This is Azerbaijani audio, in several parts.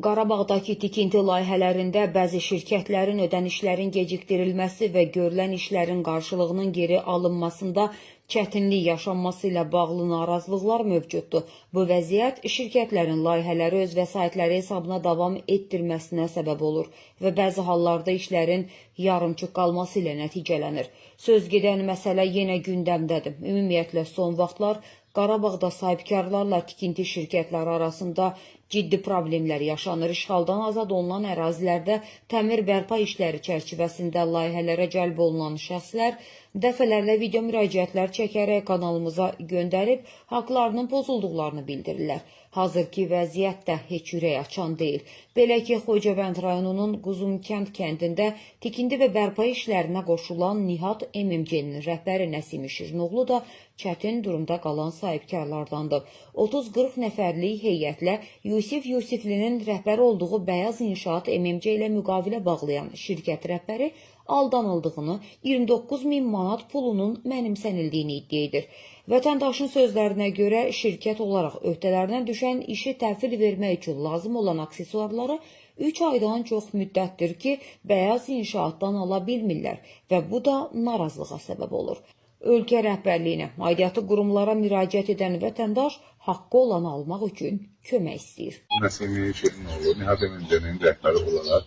Qarabağdakı tikinti layihələrində bəzi şirkətlərin ödənişlərin gecikdirilməsi və görülən işlərin qarşılığının geri alınmasında çətinlik yaşanması ilə bağlı narazılıqlar mövcuddur. Bu vəziyyət şirkətlərin layihələri öz vəsaitləri hesabına davam etdirməsinə səbəb olur və bəzi hallarda işlərin yarımçıq qalması ilə nəticələnir. Söz gedən məsələ yenə gündəmdədir. Ümumiyyətlə son vaxtlar Qarabağda sahibkarlarla tikinti şirkətləri arasında ciddi problemlər yaşanır. İşğaldan azad olunan ərazilərdə təmir bərpa işləri çərçivəsində layihələrə cəlb olunan şəxslər dəfələrlə video müraciətlər çəkərək kanalımıza göndərib haqlarının pozulduqlarını bildirirlər. Hazırki vəziyyət də heç ürək açan deyil. Belə ki, Xocavənd rayonunun Quzumkənd kəndində tikinti və bərpa işlərinə qoşulan Nihat MMC-nin rəhbəri Nəsimi Şirinoğlu da çətin durumda qalan sahibkarlardandır. 30-40 nəfərlik heyətlə Yusif Yusiflinin rəhbəri olduğu Bəyaz İnşaat MMC ilə müqavilə bağlayan şirkət rəhbəri aldanıldığını, 29.000 manat pulunun mənimsənildiyini iddia edir. Vətəndaşın sözlərinə görə şirkət olaraq öhdələrinə düşən işi təhvil vermək üçün lazım olan aksesuarları 3 aydan çox müddətdir ki, Bəyaz İnşaatdan ala bilmirlər və bu da narazılığa səbəb olur. Ölkə rəhbərliyinə, aidiyyatı qurumlara müraciət edən vətəndaş haqqı olanı almaq üçün kömək istəyir. Nəsimi Şirinoğlu, Nihat MMC-nin rəhbəri olaraq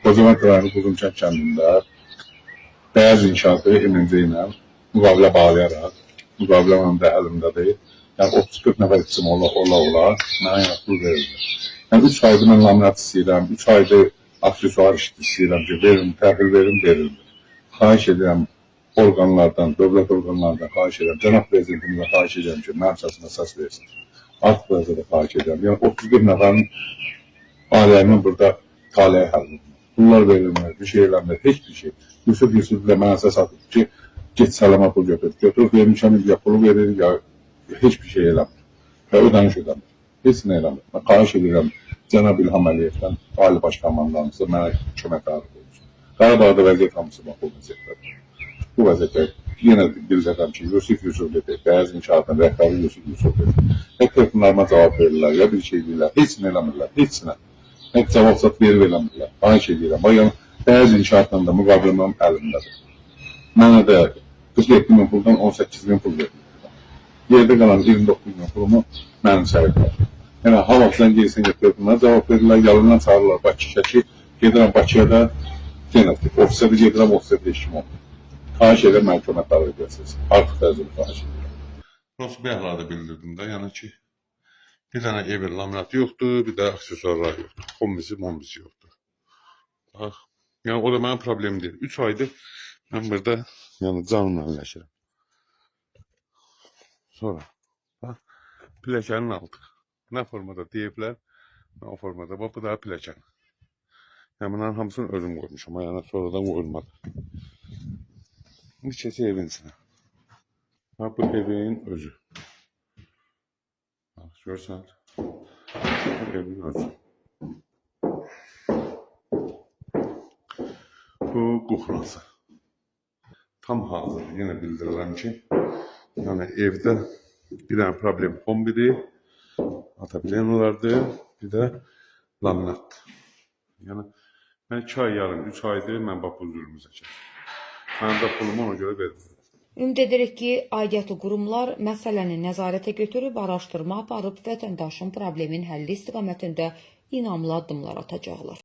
Xocavənd rayonu Quzumkənd kəndində Bəyaz İnşaatı MMC ilə müqavilə bağlayaraq, müqavilə mənim də əlimdədir. Yəni 30-40 nəfər üçün ola, mənə pul verirlər. Yəni 3 aydır mən laminat istəyirəm, 3 aydır aksesuar istəyirəm ki, verin, təhvil verin, verilmir. Xahiş edirəm orqanlardan, dövlət orqanlarından xahiş edirəm, cənab prezidentimizə xahiş edirəm ki, mənim səsimə səs versin. Artıq da xahiş edirəm. Yəni 31 nəfərin ailəyinin burada taleyə həll edilir. Pullar verilmir, bir şey eləmir, heç bir şey. Yusuf ilə mənə səs atıb ki, get sələmə pul götür. Götürüb vermişəm, ya pulu verir, ya heç bir şey eləmir. Və ödəniş eləmir. Heç nə eləmir. Mən xahiş edirəm Cənab İlham Əliyevdən, Ali Baş Komandanımızı mənə kömək tarif olsun. Qarabağda vəziyyət hamısı bax bu vəziyyətlər. Bu vəziyyətlər yenə bildirəm ki, Yusuf Yusufludur, Bəyaz İnşaatın rəhbəri Yusuf Yusufludur. Ya telefonlarıma cavab verirlər, ya bir şey deyirlər, heç nə eləmirlər, heç nə. Heç cavab verib eləmirlər. Xahiş edirəm. Bayaq Bəyaz İnşaatla da müqavilə əlimdədir. Mənə də 47.000 puldan 18.000 pul verir. Yerdə qalan 29.000 pulumu mənim səhiflər. Yəni, hal-vaxtdan gelsin telefonlara cavab verirlər, yalandan çağırırlar Bakı Şəki. Gedirəm Bakıya da ofisə də gedirəm, ofisə də işim oldu. Xahiş edirəm, mən köməklər edəsiniz. Artıq dərəcəli xahiş edirəm. Prosto bəyaqlarda bildirdim də, yəni ki, bir dənə ev laminatı yoxdur, bir də aksesuarlar yoxdur. Kombisi yoxdur. Bax, yəni o da mənim problemim deyil. 3 aydır mən burada yəni canımla əlləşirəm. Sonra bax, pilləkənin aldıq. Nə formada deyiblər, nə o formada. Bax, bu da pilləkən. Yəni bunların hamısını özüm qoymuşam, yəni sonradan qoyulmadı. İndi keçək evin içinə. Bax, bu evin özü. Bax, görsən, evin özü. Bu kuxrası. Tam hazır. Yine bildirirəm ki, yəni evdə bir dənə problem kombidir, ataplenolardır, bir də laminatdır. Yəni, mən 2 ay yarım, 3 aydır mən bax bu zülmü çəkirəm. Mən də pulumu ona görə vermirəm. Ümid edirik ki, aidiyyatı qurumlar məsələni nəzarətə götürüb, araşdırma aparıb vətəndaşın problemin həlli istiqamətində inamlı addımlar atacaqlar.